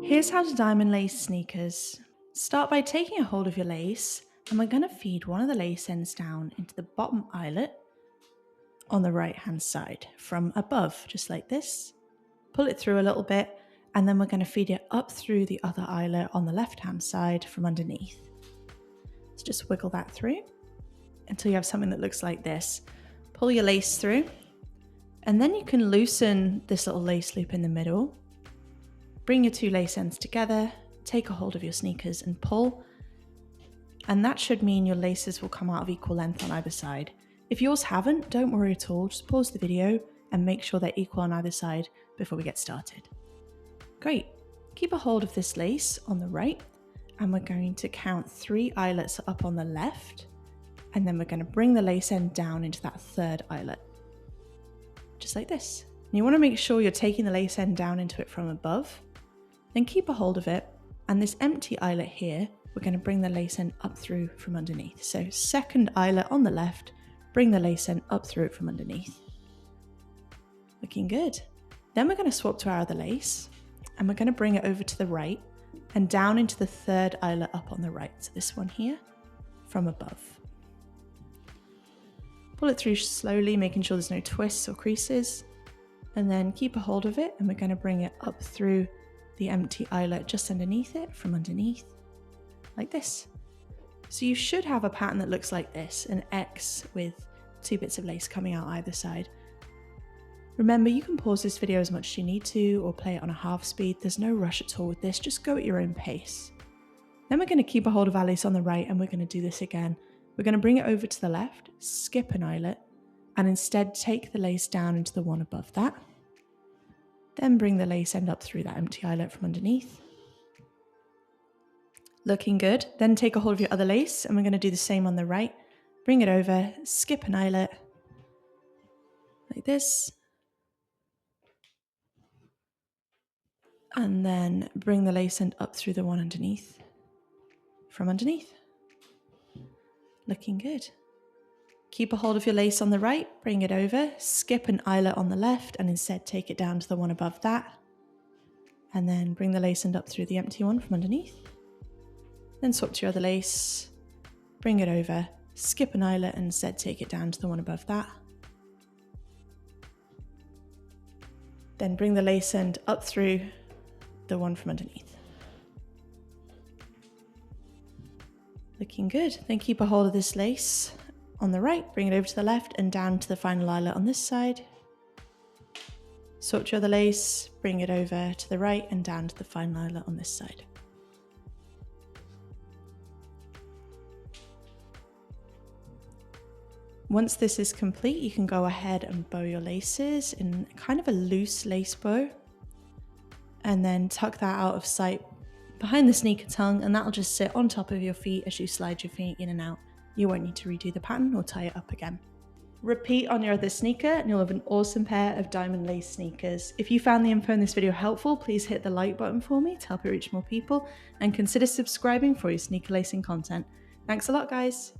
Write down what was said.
Here's how to diamond lace sneakers. Start by taking a hold of your lace, and we're going to feed one of the lace ends down into the bottom eyelet on the right hand side from above, just like this. Pull it through a little bit, and then we're going to feed it up through the other eyelet on the left hand side from underneath. So just wiggle that through until you have something that looks like this. Pull your lace through, and then you can loosen this little lace loop in the middle. Bring your two lace ends together, take a hold of your sneakers and pull. And that should mean your laces will come out of equal length on either side. If yours haven't, don't worry at all. Just pause the video and make sure they're equal on either side before we get started. Great. Keep a hold of this lace on the right, and we're going to count 3 eyelets up on the left, and then we're going to bring the lace end down into that third eyelet. Just like this. And you want to make sure you're taking the lace end down into it from above. Then keep a hold of it, and this empty eyelet here, we're going to bring the lace end up through from underneath. So second eyelet on the left, bring the lace end up through it from underneath. Looking good. Then we're going to swap to our other lace, and we're going to bring it over to the right and down into the third eyelet up on the right. So this one here from above. Pull it through slowly, making sure there's no twists or creases, and then keep a hold of it, and we're going to bring it up through the empty eyelet just underneath it from underneath, like this. So you should have a pattern that looks like this, an X with 2 bits of lace coming out either side. Remember, you can pause this video as much as you need to or play it on a half speed. There's no rush at all with this, just go at your own pace. Then we're going to keep a hold of our lace on the right, and we're going to do this again. We're going to bring it over to the left, skip an eyelet, and instead take the lace down into the one above that. Then bring the lace end up through that empty eyelet from underneath. Looking good. Then take a hold of your other lace, and we're going to do the same on the right. Bring it over, skip an eyelet, like this. And then bring the lace end up through the one underneath, from underneath. Looking good. Keep a hold of your lace on the right, bring it over, skip an eyelet on the left, and instead take it down to the one above that. And then bring the lace end up through the empty one from underneath. Then swap to your other lace, bring it over, skip an eyelet, and instead take it down to the one above that. Then bring the lace end up through the one from underneath. Looking good. Then keep a hold of this lace on the right, bring it over to the left and down to the final eyelet on this side. Swap to your other lace, bring it over to the right and down to the final eyelet on this side. Once this is complete, you can go ahead and bow your laces in kind of a loose lace bow, and then tuck that out of sight behind the sneaker tongue, and that'll just sit on top of your feet as you slide your feet in and out. You won't need to redo the pattern or tie it up again. Repeat on your other sneaker and you'll have an awesome pair of diamond lace sneakers. If you found the info in this video helpful, please hit the like button for me to help it reach more people, and consider subscribing for your sneaker lacing content. Thanks a lot, guys.